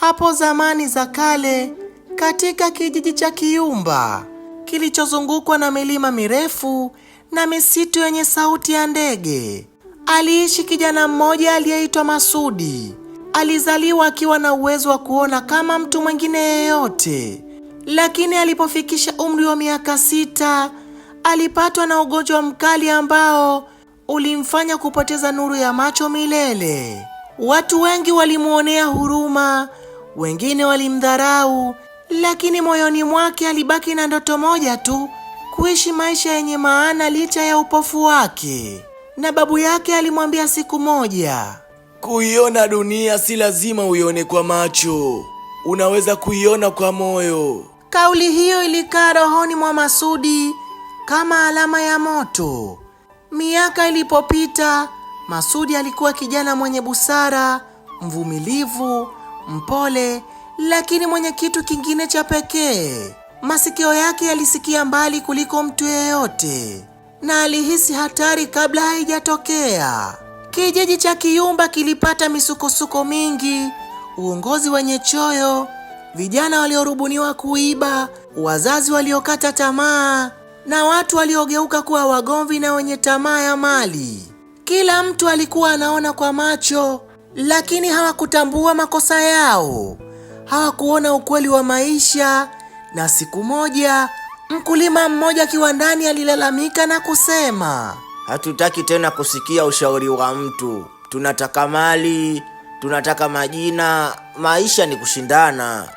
Hapo zamani za kale, katika kijiji cha Kiyumba kilichozungukwa na milima mirefu na misitu yenye sauti ya ndege, aliishi kijana mmoja aliyeitwa Masudi. Alizaliwa akiwa na uwezo wa kuona kama mtu mwingine yeyote, lakini alipofikisha umri wa miaka 6 alipatwa na ugonjwa mkali ambao ulimfanya kupoteza nuru ya macho milele. Watu wengi walimuonea huruma, wengine walimdharau, lakini moyoni mwake alibaki na ndoto moja tu: kuishi maisha yenye maana licha ya upofu wake. Na babu yake alimwambia siku moja, kuiona dunia si lazima uione kwa macho, unaweza kuiona kwa moyo. Kauli hiyo ilikaa rohoni mwa Masudi kama alama ya moto. Miaka ilipopita, Masudi alikuwa kijana mwenye busara, mvumilivu, mpole, lakini mwenye kitu kingine cha pekee. Masikio yake yalisikia mbali kuliko mtu yeyote, na alihisi hatari kabla haijatokea. Kijiji cha Kiyumba kilipata misukosuko mingi: uongozi wenye choyo, vijana waliorubuniwa kuiba, wazazi waliokata tamaa, na watu waliogeuka kuwa wagomvi na wenye tamaa ya mali. Kila mtu alikuwa anaona kwa macho, lakini hawakutambua makosa yao. Hawakuona ukweli wa maisha. Na siku moja, mkulima mmoja kiwandani alilalamika na kusema, hatutaki tena kusikia ushauri wa mtu. Tunataka mali, tunataka majina, maisha ni kushindana.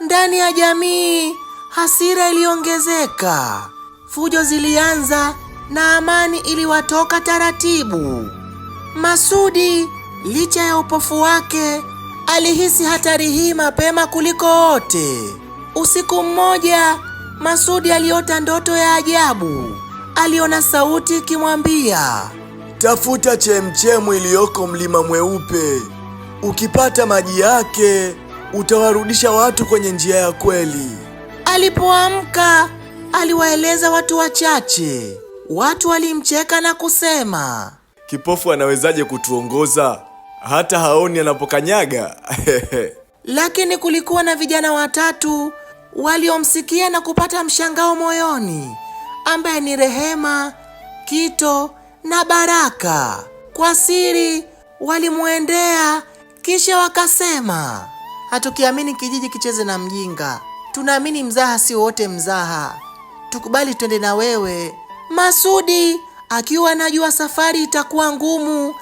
Ndani ya jamii, hasira iliongezeka. Fujo zilianza na amani iliwatoka taratibu. Masudi, licha ya upofu wake, alihisi hatari hii mapema kuliko wote. Usiku mmoja, Masudi aliota ndoto ya ajabu. Aliona sauti ikimwambia, tafuta chemchemu iliyoko mlima mweupe. Ukipata maji yake, utawarudisha watu kwenye njia ya kweli. Alipoamka, aliwaeleza watu wachache. Watu walimcheka na kusema, kipofu anawezaje kutuongoza? Hata haoni anapokanyaga. Lakini kulikuwa na vijana watatu waliomsikia na kupata mshangao moyoni, ambaye ni Rehema, Kito na Baraka. Kwa siri walimwendea, kisha wakasema, hatukiamini kijiji kicheze na mjinga. Tunaamini mzaha si wote mzaha. Tukubali twende na wewe. Masudi, akiwa anajua safari itakuwa ngumu,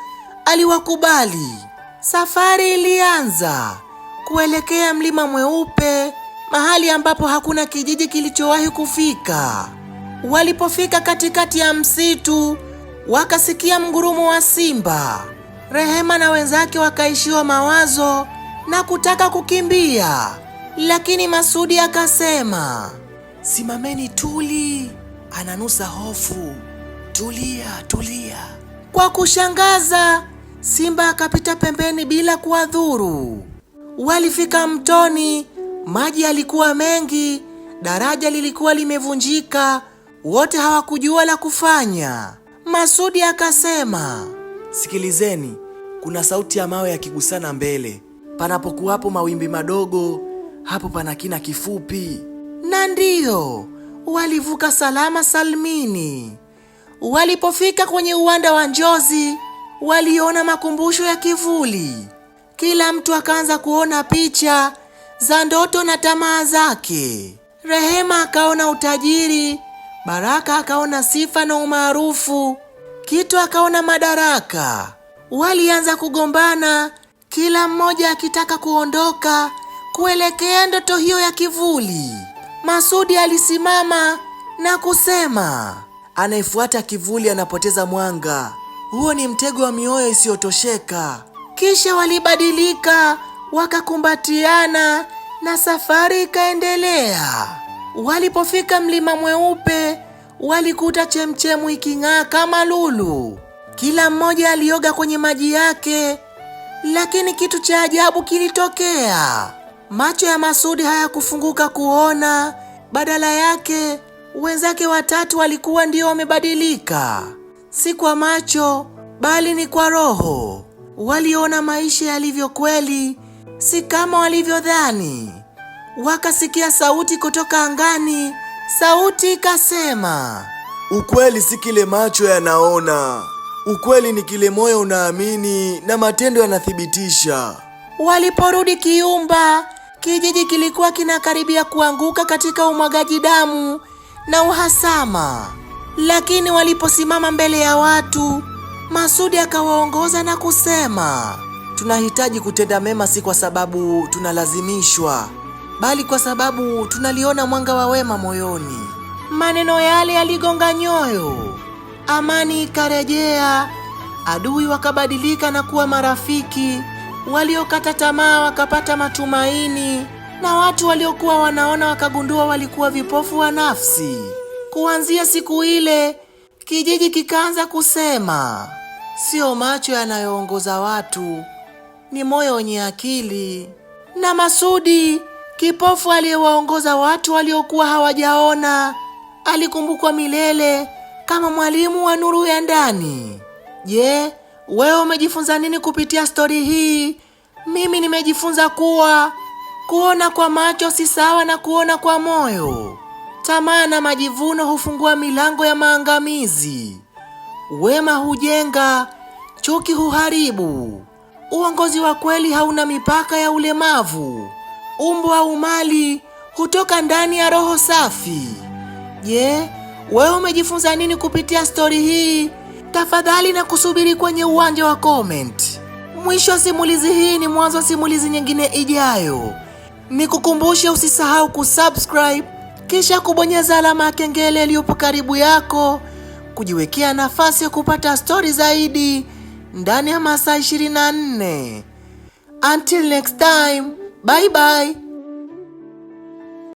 aliwakubali. Safari ilianza kuelekea mlima mweupe, mahali ambapo hakuna kijiji kilichowahi kufika. Walipofika katikati ya msitu, wakasikia mgurumo wa simba. Rehema na wenzake wakaishiwa mawazo na kutaka kukimbia, lakini Masudi akasema, simameni tuli, ananusa hofu. Tulia, tulia. Kwa kushangaza, simba akapita pembeni bila kuwadhuru. Walifika mtoni. Maji yalikuwa mengi, daraja lilikuwa limevunjika. Wote hawakujua la kufanya. Masudi akasema, sikilizeni, kuna sauti ya mawe yakigusana mbele. Panapokuwapo mawimbi madogo, hapo pana kina kifupi. Na ndiyo, walivuka salama salmini. Walipofika kwenye uwanda wa njozi, waliona makumbusho ya kivuli. Kila mtu akaanza kuona picha za ndoto na tamaa zake. Rehema akaona utajiri, Baraka akaona sifa na umaarufu, Kito akaona madaraka. Walianza kugombana, kila mmoja akitaka kuondoka kuelekea ndoto hiyo ya kivuli. Masudi alisimama na kusema, anayefuata kivuli anapoteza mwanga. Huo ni mtego wa mioyo isiyotosheka. Kisha walibadilika, wakakumbatiana na safari ikaendelea. Walipofika mlima mweupe, walikuta chemchemu iking'aa kama lulu. Kila mmoja alioga kwenye maji yake, lakini kitu cha ajabu kilitokea. Macho ya Masudi hayakufunguka kuona, badala yake wenzake watatu walikuwa ndio wamebadilika. Si kwa macho, bali ni kwa roho. Waliona maisha yalivyo kweli si kama walivyodhani. Wakasikia sauti kutoka angani. Sauti ikasema, ukweli si kile macho yanaona, ukweli ni kile moyo unaamini na matendo yanathibitisha. Waliporudi Kiumba, kijiji kilikuwa kinakaribia kuanguka katika umwagaji damu na uhasama. Lakini waliposimama mbele ya watu, Masudi akawaongoza na kusema, tunahitaji kutenda mema, si kwa sababu tunalazimishwa, bali kwa sababu tunaliona mwanga wa wema moyoni. Maneno yale yaligonga nyoyo. Amani ikarejea, adui wakabadilika na kuwa marafiki, waliokata tamaa wakapata matumaini, na watu waliokuwa wanaona wakagundua walikuwa vipofu wa nafsi. Kuanzia siku ile, kijiji kikaanza kusema, sio macho yanayoongoza watu, ni moyo wenye akili. Na Masudi, kipofu aliyewaongoza watu waliokuwa hawajaona, alikumbukwa milele kama mwalimu wa nuru ya ndani. Je, wewe umejifunza nini kupitia stori hii? Mimi nimejifunza kuwa kuona kwa macho si sawa na kuona kwa moyo. Tamaa na majivuno hufungua milango ya maangamizi. Wema hujenga, chuki huharibu. Uongozi wa kweli hauna mipaka ya ulemavu. Umbo au mali hutoka ndani ya roho safi. Je, wewe umejifunza nini kupitia stori hii? Tafadhali na kusubiri kwenye uwanja wa comment. Mwisho wa simulizi hii ni mwanzo wa simulizi nyingine ijayo. Nikukumbushe usisahau kusubscribe, kisha kubonyeza alama ya kengele iliyopo karibu yako, kujiwekea nafasi ya kupata stori zaidi ndani ya masaa 24. Until next time, bye bye.